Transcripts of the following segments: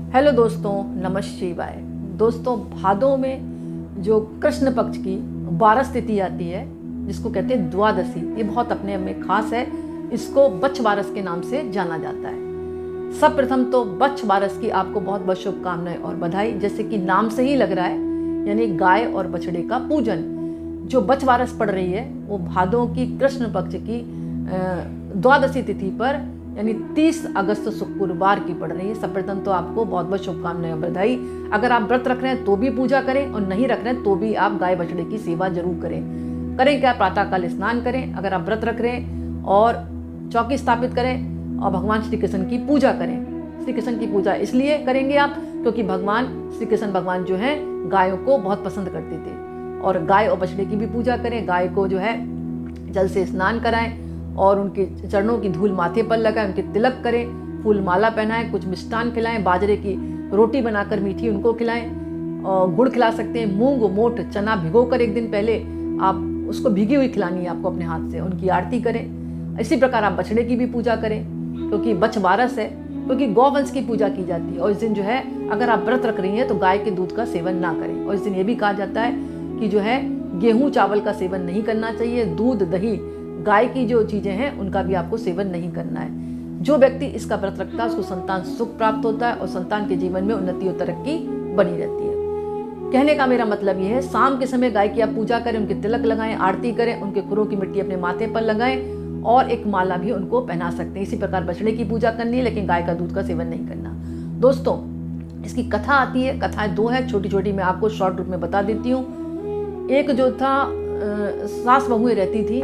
Hello दोस्तों, नमः शिवाय। दोस्तों, भादों में जो कृष्ण पक्ष की 12 तिथि आती है जिसको कहते हैं द्वादशी, ये बहुत अपने में खास है। इसको बच्छ बारस के नाम से जाना जाता है। सब प्रथम तो बच्छ बारस की आपको बहुत बहुत शुभकामनाएं और बधाई। जैसे कि नाम से ही लग रहा है, यानी गाय और बछड़े का पूजन। जो बच्छ बारस पड़ रही है वो भादों की कृष्ण पक्ष की द्वादशी तिथि पर यानी 30 अगस्त शुक्रवार की पड़ रही है। सब प्रथम तो आपको बहुत बहुत शुभकामनाएं और बधाई। अगर आप व्रत रख रहे हैं तो भी पूजा करें, और नहीं रख रहे हैं तो भी आप गाय बछड़े की सेवा जरूर करें क्या, प्रातःकाल स्नान करें अगर आप व्रत रख रहे हैं, और चौकी स्थापित करें और भगवान श्री कृष्ण की पूजा करें। श्री कृष्ण की पूजा इसलिए करेंगे आप क्योंकि भगवान श्री कृष्ण भगवान जो है गायों को बहुत पसंद करते थे। और गाय और बछड़े की भी पूजा करें। गाय को जो है जल से स्नान कराएं और उनके चरणों की धूल माथे पर लगाएं, उनके तिलक करें, फूल माला पहनाएं, कुछ मिष्टान खिलाएं, बाजरे की रोटी बनाकर मीठी उनको खिलाएं, और गुड़ खिला सकते हैं। मूंग मोठ चना भिगोकर एक दिन पहले आप उसको भीगी हुई खिलानी है आपको अपने हाथ से, उनकी आरती करें। इसी प्रकार आप बछड़े की भी पूजा करें क्योंकि बच्छ बारस है, क्योंकि गौवंश की पूजा की जाती है। और इस दिन जो है अगर आप व्रत रख रही हैं तो गाय के दूध का सेवन ना करें। और इस दिन ये भी कहा जाता है कि जो है गेहूं चावल का सेवन नहीं करना चाहिए। दूध दही गाय की जो चीजें हैं उनका भी आपको सेवन नहीं करना है। जो व्यक्ति इसका व्रत रखता है उसको संतान सुख प्राप्त होता है और संतान के जीवन में उन्नति और तरक्की बनी रहती है। कहने का मेरा मतलब ये है, शाम के समय गाय की आप पूजा करें, उनके तिलक लगाएं, आरती करें, उनके खुरों की मिट्टी अपने माथे पर लगाएं और एक माला भी उनको पहना सकते हैं। इसी प्रकार बछड़े की पूजा करनी है, लेकिन गाय का दूध का सेवन नहीं करना। दोस्तों, इसकी कथा आती है, कथाएं 2 है, छोटी छोटी मैं आपको शॉर्ट रूप में बता देती हूँ। एक जो था सास बहुएं रहती थी,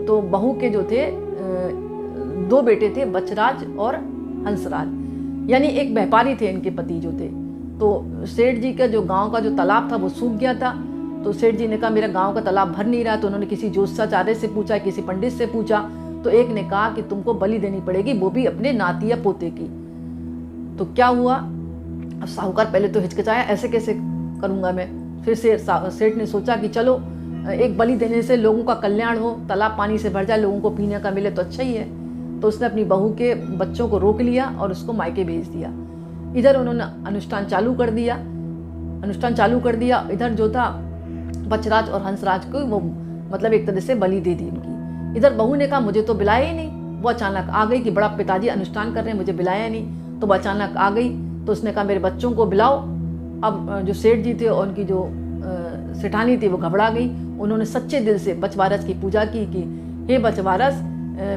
तो बहू के जो थे 2 बेटे थे, बछराज और हंसराज। यानी एक व्यापारी थे इनके पति जो थे। तो सेठ जी का जो गांव का जो तालाब था वो सूख गया था। तो सेठ जी ने कहा मेरा गांव का तालाब भर नहीं रहा। तो उन्होंने किसी ज्योतिषाचार्य से पूछा, किसी पंडित से पूछा। तो एक ने कहा कि तुमको बलि देनी पड़ेगी, वो भी अपने नाती या पोते की। तो क्या हुआ, अब साहूकार पहले तो हिचकिचाया, ऐसे कैसे करूंगा मैं। फिर से सेठ ने सोचा कि चलो एक बलि देने से लोगों का कल्याण हो, तालाब पानी से भर जाए, लोगों को पीने का मिले तो अच्छा ही है। तो उसने अपनी बहू के बच्चों को रोक लिया और उसको मायके भेज दिया। इधर उन्होंने अनुष्ठान चालू कर दिया। इधर जो था बछराज और हंसराज को वो मतलब एक तरह से बलि दे दी उनकी। इधर बहू ने कहा मुझे तो बुलाया ही नहीं। वो अचानक आ गई कि बड़ा पिताजी अनुष्ठान कर रहे हैं, मुझे बुलाया नहीं। तो वो अचानक आ गई। तो उसने कहा मेरे बच्चों को बुलाओ। अब जो सेठ जी थे और उनकी जो सेठानी थी वो घबरा गई। उन्होंने सच्चे दिल से बच्छ बारस की पूजा की कि हे बच्छ बारस,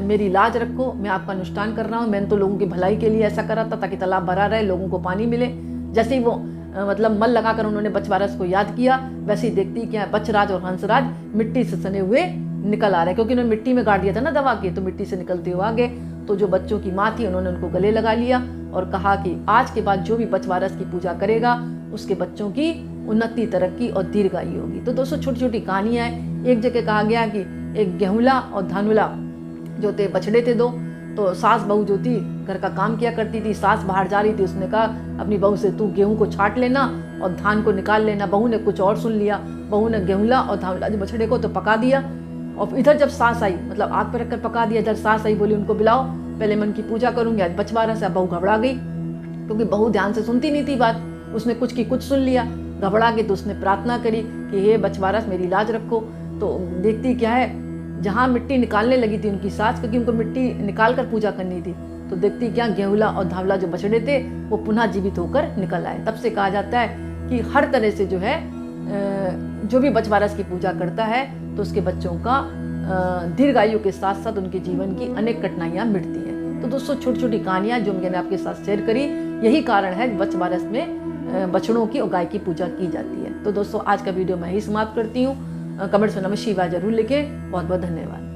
मेरी लाज रखो, मैं आपका अनुष्ठान कर रहा हूँ। मैंने तो लोगों की भलाई के लिए ऐसा करा था ताकि तालाब भरा रहे, लोगों को पानी मिले। जैसे ही वो मतलब मन लगाकर उन्होंने बच्छ बारस को याद किया, वैसे ही देखती क्या बछराज और हंसराज मिट्टी से सने हुए निकल आ रहे, क्योंकि उन्होंने मिट्टी में गाड़ दिया था ना दबा के, तो मिट्टी से निकलते हुए आ गए। तो जो बच्चों की माँ थी उन्होंने उनको गले लगा लिया और कहा कि आज के बाद जो भी बच्छ बारस की पूजा करेगा उसके बच्चों की उन्नति तरक्की और दीर्घायु होगी। तो दोस्तों, छोटी छोटी कहानियां हैं। एक जगह कहा गया कि एक गेहुला और धानुला जो थे बछड़े थे 2। तो सास बहू जो थी घर का काम किया करती थी। सास बाहर जा रही थी, उसने कहा अपनी बहू से तू गेहूं को छाट लेना और धान को निकाल लेना। बहू ने कुछ और सुन लिया। बहू ने गेहुला और धानुला जो बछड़े को तो पका दिया। और इधर जब सास आई, मतलब आग पर रखकर पका दिया। इधर सास आई, बोली उनको बुलाओ, पहले मन की पूजा करूंगी, आज बच्छ बारस है। बहू घबरा गई क्योंकि बहू ध्यान से सुनती नहीं थी बात। उसने कुछ की कुछ सुन लिया, घबरा गई। तो उसने प्रार्थना करी कि हे बच्छ बारस, मेरी लाज रखो। तो देखती क्या है, जहाँ मिट्टी निकालने लगी थी उनकी सास, क्योंकि उनको मिट्टी निकाल कर पूजा करनी थी, तो देखती क्या गेहुला और धावला जो बछड़े थे वो पुनः जीवित होकर निकल आए। तब से कहा जाता है कि हर तरह से जो है जो भी बच्छ बारस की पूजा करता है तो उसके बच्चों का दीर्घायु के साथ साथ उनके जीवन की अनेक कठिनाइयाँ मिटती हैं। तो दोस्तों, छोटी छोटी कहानियाँ जो मैंने आपके साथ शेयर करी, यही कारण है बच्छ बारस में बछड़ों की और गाय की पूजा की जाती है। तो दोस्तों, आज का वीडियो मैं ही समाप्त करती हूँ। कमेंट्स में नमः शिवाय जरूर लिखें। बहुत बहुत धन्यवाद।